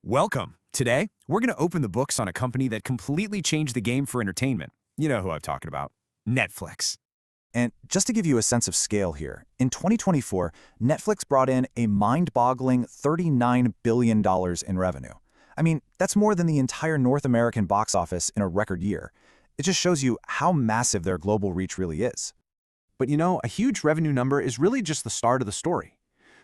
Welcome. Today, we're going to open the books on a company that completely changed the game for entertainment. You know who I'm talking about. Netflix. And just to give you a sense of scale here, in 2024, Netflix brought in a mind-boggling $39 billion in revenue. I mean, that's more than the entire North American box office in a record year. It just shows you how massive their global reach really is. But you know, a huge revenue number is really just the start of the story.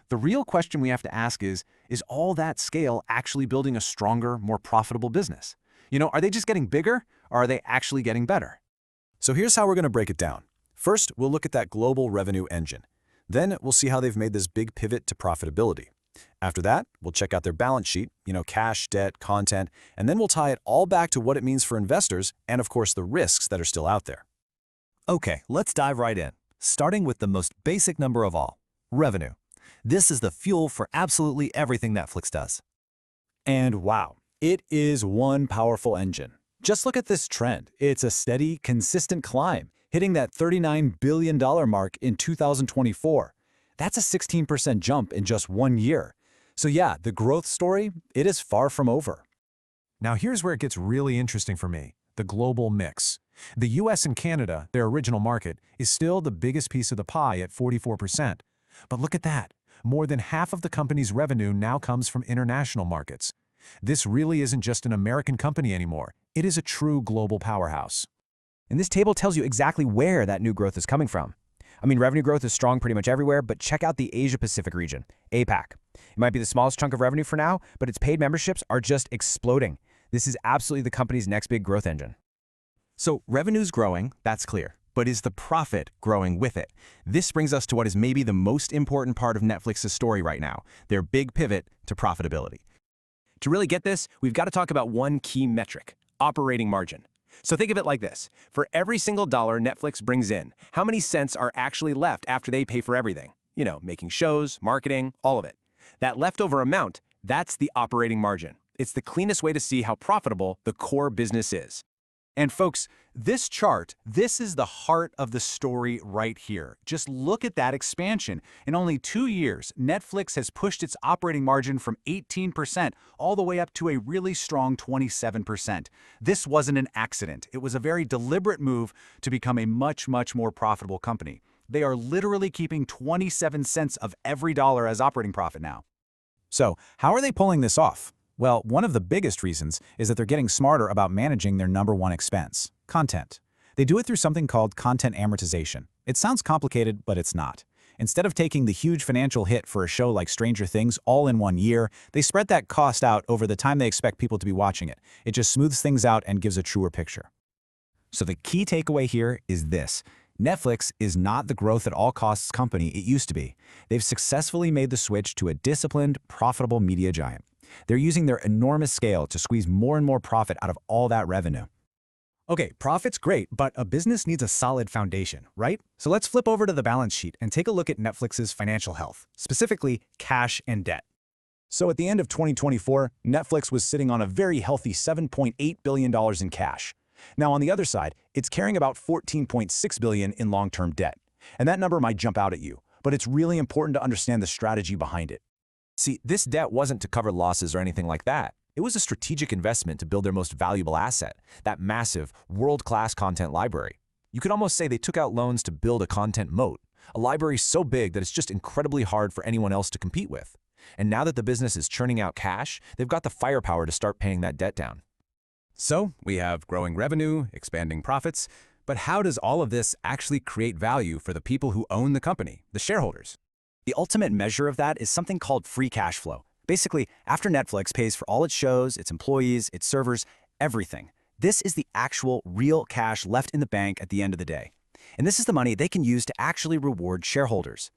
The real question we have to ask is all that scale actually building a stronger, more profitable business? You know, are they just getting bigger, or are they actually getting better? So here's how we're going to break it down. First, we'll look at that global revenue engine. Then we'll see how they've made this big pivot to profitability. After that, we'll check out their balance sheet, cash, debt, content, and then we'll tie it all back to what it means for investors and, of course, the risks that are still out there. Okay, let's dive right in, starting with the most basic number of all, revenue. This is the fuel for absolutely everything Netflix does. And wow, it is one powerful engine. Just look at this trend. It's a steady, consistent climb, hitting that $39 billion mark in 2024. That's a 16% jump in just 1 year. So yeah, the growth story, it is far from over. Now here's where it gets really interesting for me, the global mix. The US and Canada, their original market, is still the biggest piece of the pie at 44%. But look at that. More than half of the company's revenue now comes from international markets. This really isn't just an American company anymore. It is a true global powerhouse. And this table tells you exactly where that new growth is coming from. I mean, revenue growth is strong pretty much everywhere, but check out the Asia-Pacific region, APAC. It might be the smallest chunk of revenue for now, but its paid memberships are just exploding. This is absolutely the company's next big growth engine. So revenue's growing, that's clear. But is the profit growing with it? This brings us to what is maybe the most important part of Netflix's story right now, their big pivot to profitability. To really get this, we've got to talk about one key metric, operating margin. So think of it like this. For every single dollar Netflix brings in, how many cents are actually left after they pay for everything? You know, making shows, marketing, all of it. That leftover amount, that's the operating margin. It's the cleanest way to see how profitable the core business is. And folks, this chart, this is the heart of the story right here. Just look at that expansion. In only 2 years, Netflix has pushed its operating margin from 18% all the way up to a really strong 27%. This wasn't an accident. It was a very deliberate move to become a much more profitable company. They are literally keeping 27 cents of every dollar as operating profit now. So how are they pulling this off? Well, one of the biggest reasons is that they're getting smarter about managing their number one expense, content. They do it through something called content amortization. It sounds complicated, but it's not. Instead of taking the huge financial hit for a show like Stranger Things all in 1 year, they spread that cost out over the time they expect people to be watching it. It just smooths things out and gives a truer picture. So the key takeaway here is this. Netflix is not the growth at all costs company it used to be. They've successfully made the switch to a disciplined, profitable media giant. They're using their enormous scale to squeeze more and more profit out of all that revenue. Okay, profit's great, but a business needs a solid foundation, right? So let's flip over to the balance sheet and take a look at Netflix's financial health, specifically cash and debt. So at the end of 2024, Netflix was sitting on a very healthy $7.8 billion in cash. Now on the other side, it's carrying about $14.6 billion in long-term debt. And that number might jump out at you, but it's really important to understand the strategy behind it. See, this debt wasn't to cover losses or anything like that. It was a strategic investment to build their most valuable asset, that massive, world-class content library. You could almost say they took out loans to build a content moat, a library so big that it's just incredibly hard for anyone else to compete with. And now that the business is churning out cash, they've got the firepower to start paying that debt down. So we have growing revenue, expanding profits, but how does all of this actually create value for the people who own the company, the shareholders? The ultimate measure of that is something called free cash flow. Basically, after Netflix pays for all its shows, its employees, its servers, everything, this is the actual real cash left in the bank at the end of the day. And this is the money they can use to actually reward shareholders.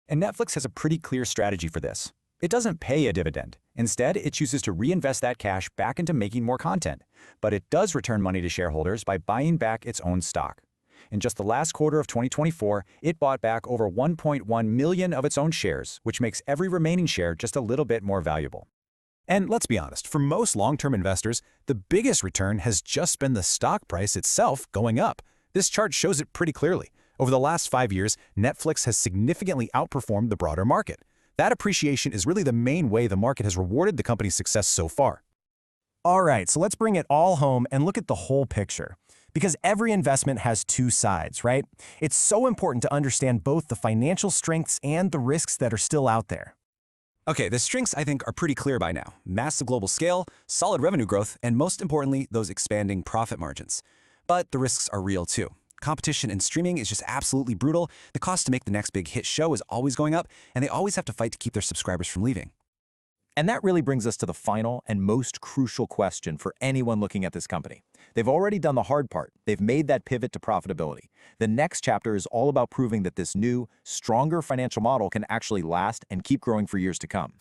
And Netflix has a pretty clear strategy for this. It doesn't pay a dividend. Instead, it chooses to reinvest that cash back into making more content. But it does return money to shareholders by buying back its own stock. In just the last quarter of 2024, it bought back over 1.1 million of its own shares, which makes every remaining share just a little bit more valuable. And let's be honest, for most long-term investors, the biggest return has just been the stock price itself going up. This chart shows it pretty clearly. Over the last 5 years, Netflix has significantly outperformed the broader market. That appreciation is really the main way the market has rewarded the company's success so far. All right, so let's bring it all home and look at the whole picture. Because every investment has two sides, right? It's so important to understand both the financial strengths and the risks that are still out there. Okay, the strengths I think are pretty clear by now. Massive global scale, solid revenue growth, and most importantly, those expanding profit margins. But the risks are real too. Competition in streaming is just absolutely brutal. The cost to make the next big hit show is always going up, and they always have to fight to keep their subscribers from leaving. And that really brings us to the final and most crucial question for anyone looking at this company. They've already done the hard part. They've made that pivot to profitability. The next chapter is all about proving that this new, stronger financial model can actually last and keep growing for years to come.